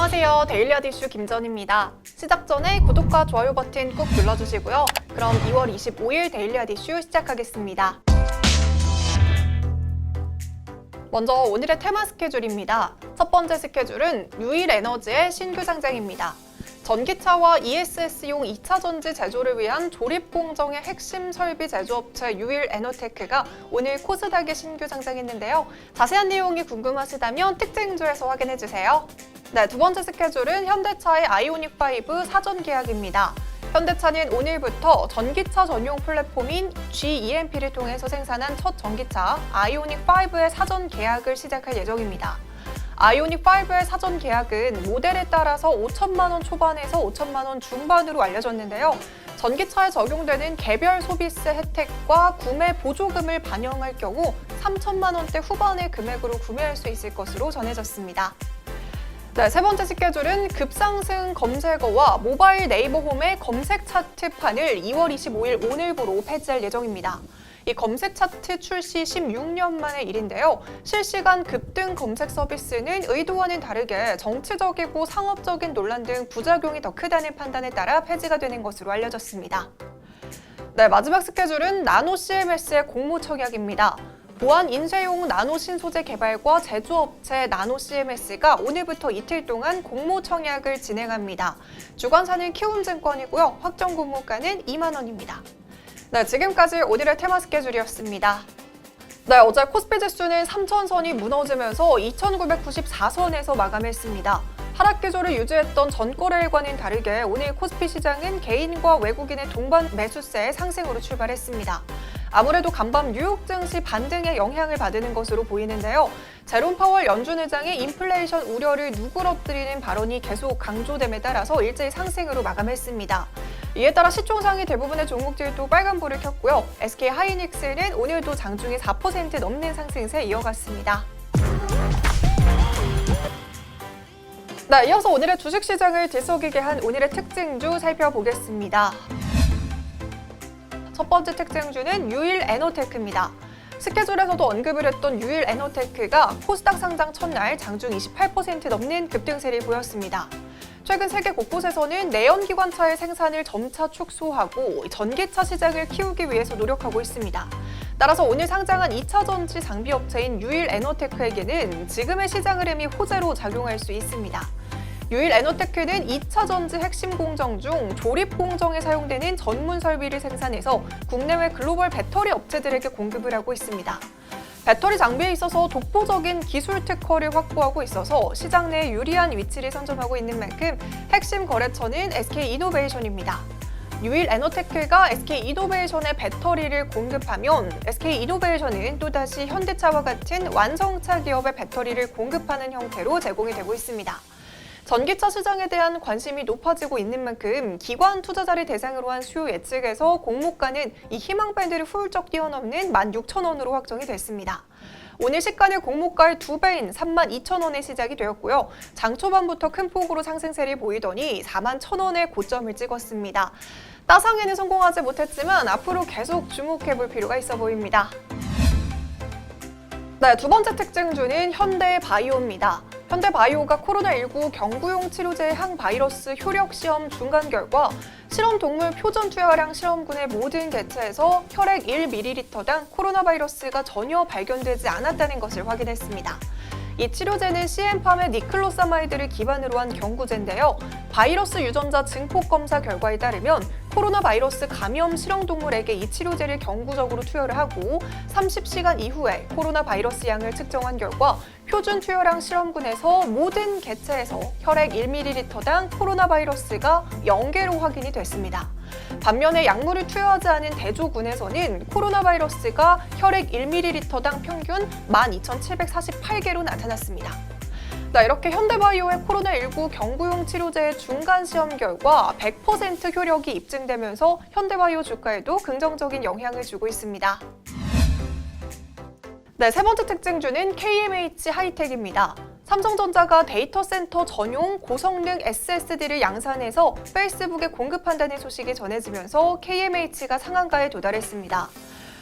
안녕하세요. 데일리아드 이슈 김전입니다. 시작 전에 구독과 좋아요 버튼 꼭 눌러주시고요. 그럼 2월 25일 데일리아드 이슈 시작하겠습니다. 먼저 오늘의 테마 스케줄입니다. 첫 번째 스케줄은 유일에너지의 신규 상장입니다. 전기차와 ESS용 2차 전지 제조를 위한 조립 공정의 핵심 설비 제조업체 유일에너테크가 오늘 코스닥에 신규 상장했는데요. 자세한 내용이 궁금하시다면 특징주에서 확인해주세요. 네, 두 번째 스케줄은 현대차의 아이오닉5 사전 계약입니다. 현대차는 오늘부터 전기차 전용 플랫폼인 GEMP를 통해서 생산한 첫 전기차 아이오닉5의 사전 계약을 시작할 예정입니다. 아이오닉5의 사전 계약은 모델에 따라서 5천만 원 초반에서 5천만 원 중반으로 알려졌는데요. 전기차에 적용되는 개별 소비세 혜택과 구매 보조금을 반영할 경우 3천만 원대 후반의 금액으로 구매할 수 있을 것으로 전해졌습니다. 네, 세 번째 스케줄은 급상승 검색어와 모바일 네이버 홈의 검색 차트판을 2월 25일 오늘부로 폐지할 예정입니다. 이 검색 차트 출시 16년 만의 일인데요. 실시간 급등 검색 서비스는 의도와는 다르게 정치적이고 상업적인 논란 등 부작용이 더 크다는 판단에 따라 폐지가 되는 것으로 알려졌습니다. 네, 마지막 스케줄은 나노 CMS의 공모 청약입니다. 보안 인쇄용 나노 신소재 개발과 제조업체 나노 CMS가 오늘부터 이틀 동안 공모 청약을 진행합니다. 주관사는 키움증권이고요. 확정 공모가는 2만 원입니다. 네, 지금까지 오늘의 테마 스케줄이었습니다. 네, 어제 코스피 지수는 3,000선이 무너지면서 2,994선에서 마감했습니다. 하락 기조를 유지했던 전거래일과는 다르게 오늘 코스피 시장은 개인과 외국인의 동반 매수세의 상승으로 출발했습니다. 아무래도 간밤 뉴욕 증시 반등에 영향을 받는 것으로 보이는데요. 제롬 파월 연준 의장의 인플레이션 우려를 누그러뜨리는 발언이 계속 강조됨에 따라서 일제히 상승으로 마감했습니다. 이에 따라 시총상위 대부분의 종목들도 빨간불을 켰고요. SK 하이닉스는 오늘도 장중에 4% 넘는 상승세 이어갔습니다. 네, 이어서 오늘의 주식시장을 들썩이게 한 오늘의 특징주 살펴보겠습니다. 첫 번째 특징주는 유일에너테크입니다. 스케줄에서도 언급을 했던 유일에너테크가 코스닥 상장 첫날 장중 28% 넘는 급등세를 보였습니다. 최근 세계 곳곳에서는 내연기관차의 생산을 점차 축소하고 전기차 시장을 키우기 위해서 노력하고 있습니다. 따라서 오늘 상장한 2차 전지 장비업체인 유일에너테크에게는 지금의 시장 흐름이 호재로 작용할 수 있습니다. 유일에너테크는 2차 전지 핵심 공정 중 조립 공정에 사용되는 전문 설비를 생산해서 국내외 글로벌 배터리 업체들에게 공급을 하고 있습니다. 배터리 장비에 있어서 독보적인 기술 특허를 확보하고 있어서 시장 내에 유리한 위치를 선점하고 있는 만큼 핵심 거래처는 SK이노베이션입니다. 유일에너테크가 SK이노베이션에 배터리를 공급하면 SK이노베이션은 또다시 현대차와 같은 완성차 기업의 배터리를 공급하는 형태로 제공이 되고 있습니다. 전기차 시장에 대한 관심이 높아지고 있는 만큼 기관 투자자를 대상으로 한 수요 예측에서 공모가는 이 희망 밴드를 훌쩍 뛰어넘는 16,000원으로 확정이 됐습니다. 오늘 시가는 공모가의 2배인 32,000원에 시작이 되었고요. 장 초반부터 큰 폭으로 상승세를 보이더니 41,000원의 고점을 찍었습니다. 따상에는 성공하지 못했지만 앞으로 계속 주목해볼 필요가 있어 보입니다. 네, 두 번째 특징주는 현대바이오입니다. 현대바이오가 코로나19 경구용 치료제의 항바이러스 효력 시험 중간 결과 실험 동물 표준 투여량 실험군의 모든 개체에서 혈액 1ml당 코로나 바이러스가 전혀 발견되지 않았다는 것을 확인했습니다. 이 치료제는 CM팜의 니클로사마이드를 기반으로 한 경구제인데요. 바이러스 유전자 증폭 검사 결과에 따르면 코로나 바이러스 감염 실험동물에게 이 치료제를 경구적으로 투여를 하고 30시간 이후에 코로나 바이러스 양을 측정한 결과 표준 투여량 실험군에서 모든 개체에서 혈액 1ml당 코로나 바이러스가 0개로 확인이 됐습니다. 반면에 약물을 투여하지 않은 대조군에서는 코로나 바이러스가 혈액 1ml당 평균 12,748개로 나타났습니다. 네, 이렇게 현대바이오의 코로나19 경구용 치료제의 중간 시험 결과 100% 효력이 입증되면서 현대바이오 주가에도 긍정적인 영향을 주고 있습니다. 네, 세 번째 특징주는 KMH 하이텍입니다. 삼성전자가 데이터 센터 전용 고성능 SSD를 양산해서 페이스북에 공급한다는 소식이 전해지면서 KMH가 상한가에 도달했습니다.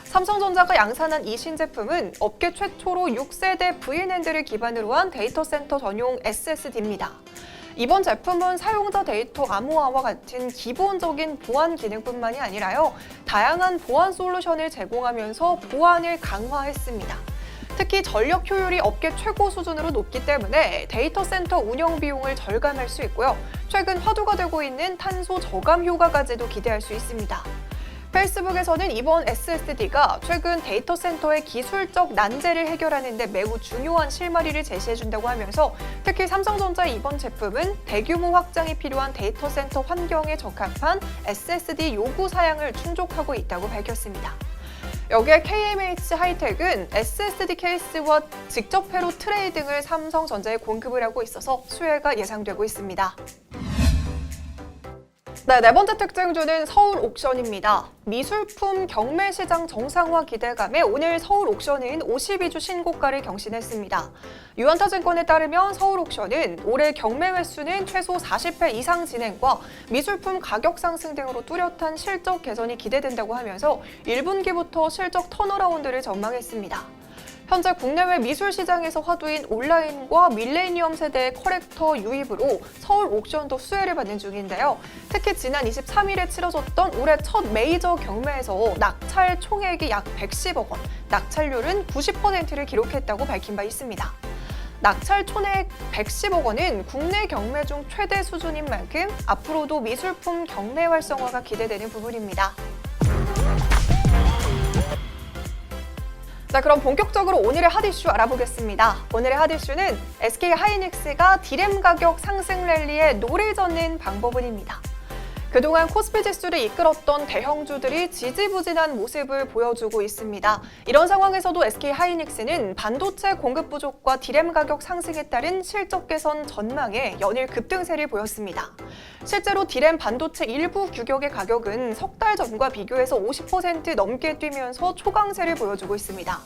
삼성전자가 양산한 이 신제품은 업계 최초로 6세대 VNAND를 기반으로 한 데이터 센터 전용 SSD입니다. 이번 제품은 사용자 데이터 암호화와 같은 기본적인 보안 기능뿐만이 아니라요, 다양한 보안 솔루션을 제공하면서 보안을 강화했습니다. 특히 전력 효율이 업계 최고 수준으로 높기 때문에 데이터 센터 운영 비용을 절감할 수 있고요. 최근 화두가 되고 있는 탄소 저감 효과까지도 기대할 수 있습니다. 페이스북에서는 이번 SSD가 최근 데이터 센터의 기술적 난제를 해결하는 데 매우 중요한 실마리를 제시해준다고 하면서 특히 삼성전자의 이번 제품은 대규모 확장이 필요한 데이터 센터 환경에 적합한 SSD 요구 사양을 충족하고 있다고 밝혔습니다. 여기에 KMH 하이텍은 SSD 케이스와 직접 회로 트레이 등을 삼성전자에 공급을 하고 있어서 수혜가 예상되고 있습니다. 네 번째 특징주는 서울 옥션입니다. 미술품 경매 시장 정상화 기대감에 오늘 서울 옥션은 52주 신고가를 경신했습니다. 유한타증권에 따르면 서울 옥션은 올해 경매 횟수는 최소 40회 이상 진행과 미술품 가격 상승 등으로 뚜렷한 실적 개선이 기대된다고 하면서 1분기부터 실적 턴어라운드를 전망했습니다. 현재 국내외 미술 시장에서 화두인 온라인과 밀레니엄 세대의 커렉터 유입으로 서울 옥션도 수혜를 받는 중인데요. 특히 지난 23일에 치러졌던 올해 첫 메이저 경매에서 낙찰 총액이 약 110억 원, 낙찰률은 90%를 기록했다고 밝힌 바 있습니다. 낙찰 총액 110억 원은 국내 경매 중 최대 수준인 만큼 앞으로도 미술품 경매 활성화가 기대되는 부분입니다. 자, 그럼 본격적으로 오늘의 핫 이슈 알아보겠습니다. 오늘의 핫 이슈는 SK 하이닉스가 디램 가격 상승 랠리에 노를 젓는 방법은입니다. 그동안 코스피 지수를 이끌었던 대형주들이 지지부진한 모습을 보여주고 있습니다. 이런 상황에서도 SK 하이닉스는 반도체 공급 부족과 디램 가격 상승에 따른 실적 개선 전망에 연일 급등세를 보였습니다. 실제로 디램 반도체 일부 규격의 가격은 석 달 전과 비교해서 50% 넘게 뛰면서 초강세를 보여주고 있습니다.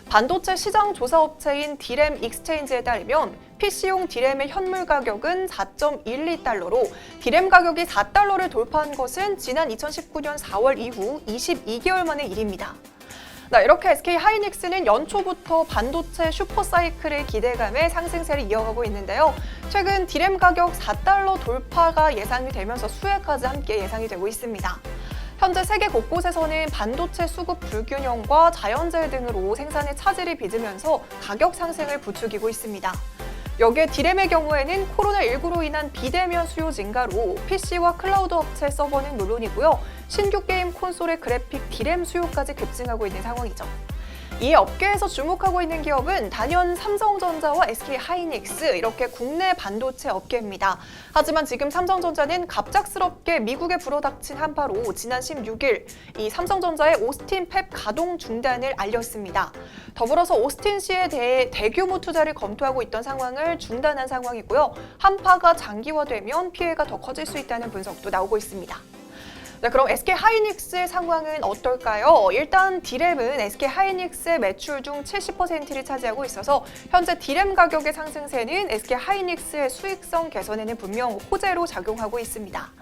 반도체 시장 조사 업체인 디램 익스체인지에 따르면 PC용 디램의 현물 가격은 4.12달러로 디램 가격이 4달러를 돌파한 것은 지난 2019년 4월 이후 22개월 만의 일입니다. 이렇게 SK 하이닉스는 연초부터 반도체 슈퍼사이클의 기대감에 상승세를 이어가고 있는데요. 최근 디램 가격 4달러 돌파가 예상이 되면서 수혜까지 함께 예상이 되고 있습니다. 현재 세계 곳곳에서는 반도체 수급 불균형과 자연재해 등으로 생산의 차질이 빚으면서 가격 상승을 부추기고 있습니다. 여기에 디램의 경우에는 코로나19로 인한 비대면 수요 증가로 PC와 클라우드 업체 서버는 물론이고요. 신규 게임 콘솔의 그래픽 디램 수요까지 급증하고 있는 상황이죠. 이 업계에서 주목하고 있는 기업은 단연 삼성전자와 SK 하이닉스 이렇게 국내 반도체 업계입니다. 하지만 지금 삼성전자는 갑작스럽게 미국에 불어닥친 한파로 지난 16일 이 삼성전자의 오스틴 팹 가동 중단을 알렸습니다. 더불어서 오스틴시에 대해 대규모 투자를 검토하고 있던 상황을 중단한 상황이고요. 한파가 장기화되면 피해가 더 커질 수 있다는 분석도 나오고 있습니다. 네, 그럼 SK 하이닉스의 상황은 어떨까요? 일단 디램은 SK 하이닉스의 매출 중 70%를 차지하고 있어서 현재 디램 가격의 상승세는 SK 하이닉스의 수익성 개선에는 분명 호재로 작용하고 있습니다.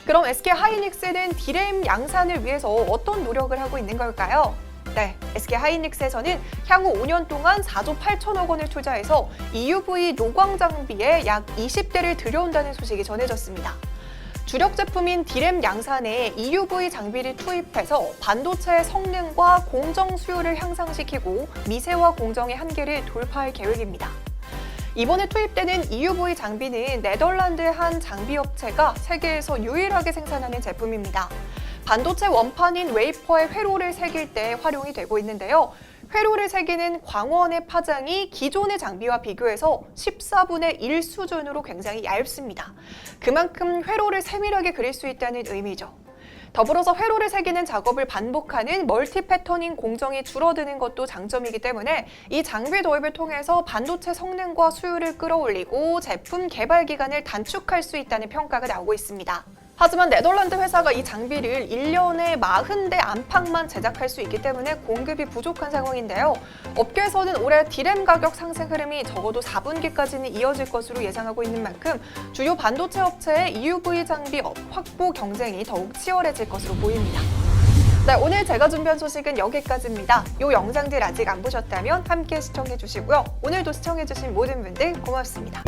그럼 SK 하이닉스는 디램 양산을 위해서 어떤 노력을 하고 있는 걸까요? 네, SK 하이닉스에서는 향후 5년 동안 4조 8천억 원을 투자해서 EUV 노광 장비에 약 20대를 들여온다는 소식이 전해졌습니다. 주력 제품인 디램 양산에 EUV 장비를 투입해서 반도체의 성능과 공정 수요를 향상시키고 미세화 공정의 한계를 돌파할 계획입니다. 이번에 투입되는 EUV 장비는 네덜란드의 한 장비 업체가 세계에서 유일하게 생산하는 제품입니다. 반도체 원판인 웨이퍼에 회로를 새길 때 활용이 되고 있는데요. 회로를 새기는 광원의 파장이 기존의 장비와 비교해서 14분의 1 수준으로 굉장히 얇습니다. 그만큼 회로를 세밀하게 그릴 수 있다는 의미죠. 더불어서 회로를 새기는 작업을 반복하는 멀티 패터닝 공정이 줄어드는 것도 장점이기 때문에 이 장비 도입을 통해서 반도체 성능과 수요를 끌어올리고 제품 개발 기간을 단축할 수 있다는 평가가 나오고 있습니다. 하지만 네덜란드 회사가 이 장비를 1년에 40대 안팎만 제작할 수 있기 때문에 공급이 부족한 상황인데요. 업계에서는 올해 디램 가격 상승 흐름이 적어도 4분기까지는 이어질 것으로 예상하고 있는 만큼 주요 반도체 업체의 EUV 장비 확보 경쟁이 더욱 치열해질 것으로 보입니다. 네, 오늘 제가 준비한 소식은 여기까지입니다. 이 영상들 아직 안 보셨다면 함께 시청해주시고요. 오늘도 시청해주신 모든 분들 고맙습니다.